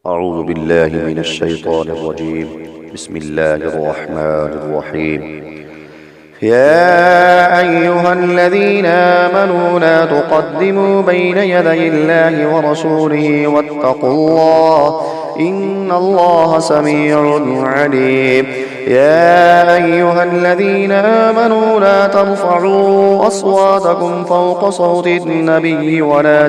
أعوذ بالله من الشيطان الرجيم. بسم الله الرحمن الرحيم. يا أيها الذين آمنوا لا تقدموا بين يدي الله ورسوله واتقوا الله إن الله سميع عليم. يا أيها الذين آمنوا لا ترفعوا أصواتكم فوق صوت النبي ولا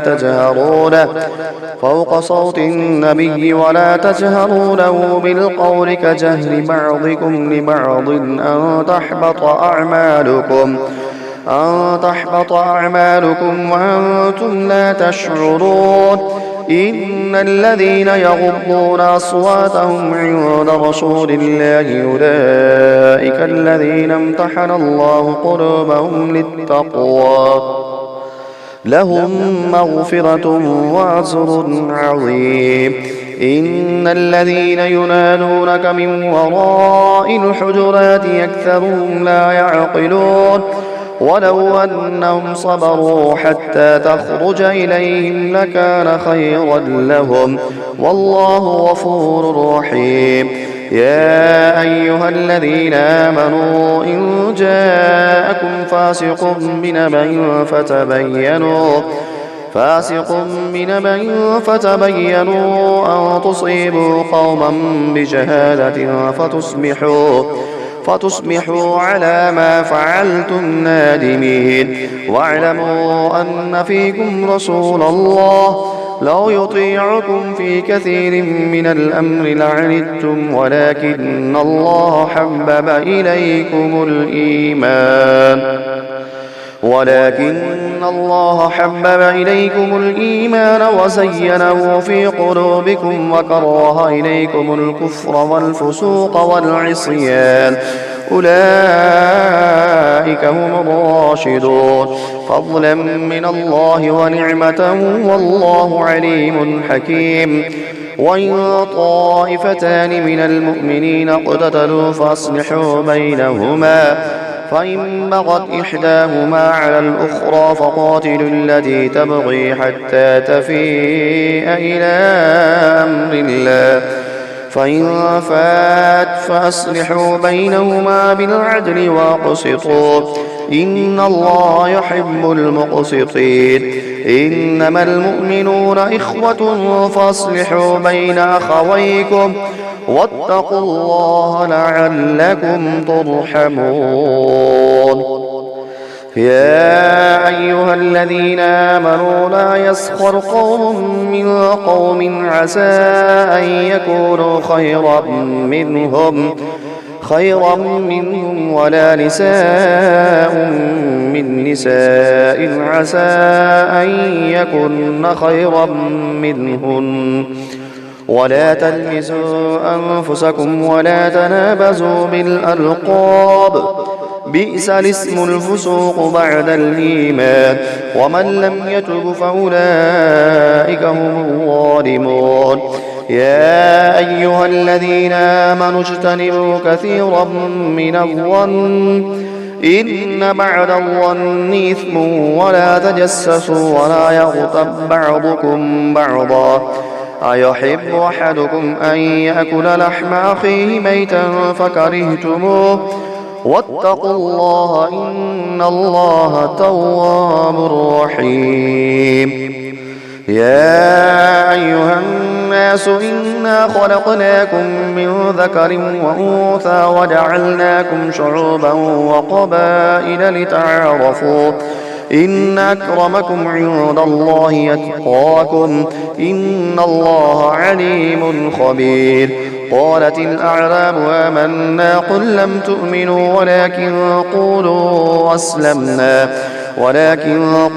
تجهروا له بالقول كجهر بعضكم لبعض أن تحبط أعمالكم وأنتم لا تشعرون. إن الذين يغضون أصواتهم عند رسول الله أولئك الذين امتحن الله قلوبهم للتقوى لهم مغفرة وأجر عظيم. إن الذين ينادونك من وراء الحجرات أكثرهم لا يعقلون. ولو أنهم صبروا حتى تخرج إليهم لكان خيرا لهم والله غفور رحيم. يا أيها الذين آمنوا إن جاءكم فاسق بنبأ فتبينوا أن تصيبوا قوما بجهالة فتصبحوا على ما فعلتم نادمين. واعلموا أن فيكم رسول الله لو يطيعكم في كثير من الأمر لعنتم ولكن الله حبب إليكم الإيمان وزينه في قلوبكم وكره إليكم الكفر والفسوق والعصيان أولئك هم الراشدون فضلا من الله ونعمة والله عليم حكيم. وإن طائفتان من المؤمنين اقتتلوا فأصلحوا بينهما فإن بغت إحداهما على الأخرى فقاتلوا التي تبغي حتى تفيء إلى أمر الله فإن فات فأصلحوا بينهما بالعدل واقسطوا إن الله يحب المقسطين. إنما المؤمنون إخوة فأصلحوا بين أخويكم واتقوا الله لعلكم ترحمون. يا أيها الذين آمنوا لا يسخر قوم من قوم عسى أن يكونوا خيرا منهم ولا نساء من نساء عسى أن يكن خيرا منهن. ولا تلمزوا أنفسكم ولا تنابزوا بالألقاب بئس الاسم الفسوق بعد الإيمان ومن لم يتب فأولئك هم الظالمون. يا أيها الذين آمنوا اجتنبوا كثيرا من الظن إن بعد الظن إثم ولا تجسسوا ولا يغتب بعضكم بعضا أيحب أحدكم أن يأكل لحم أخيه ميتا فكرهتموه واتقوا الله إن الله تواب رحيم. يا أيها الناس إنا خلقناكم من ذكر وأنثى وجعلناكم شعوبا وقبائل لتعارفوا إن أكرمكم عند الله أتقاكم إن الله عليم خبير. قالت الأعراب آمنا قل لم تؤمنوا ولكن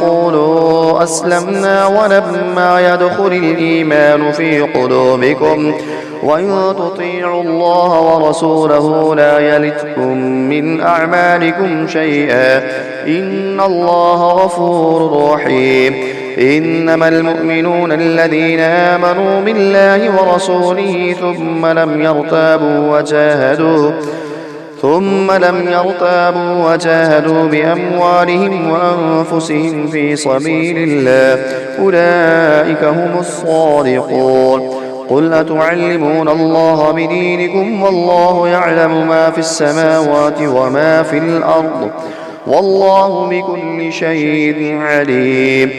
قولوا أسلمنا ولما يدخل الإيمان في قلوبكم وإن تطيعوا الله ورسوله لا يلتكم من أعمالكم شيئا إن الله غفور رحيم. إنما المؤمنون الذين آمنوا بالله ورسوله ثم لم يرتابوا وجاهدوا بأموالهم وأنفسهم في سبيل الله أولئك هم الصادقون. قل أتعلمون الله بدينكم والله يعلم ما في السماوات وما في الأرض والله بكل شيء عليم.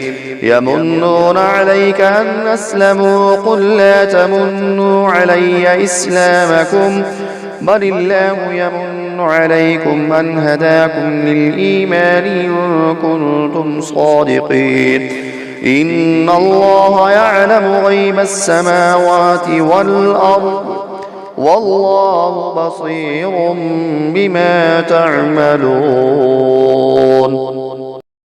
يمنون عليك أن أسلموا قل لا تمنوا علي إسلامكم بل الله يمن عليكم أن هداكم للإيمان إن كنتم صادقين. إن الله يعلم غيب السماوات والأرض والله بصير بما تعملون.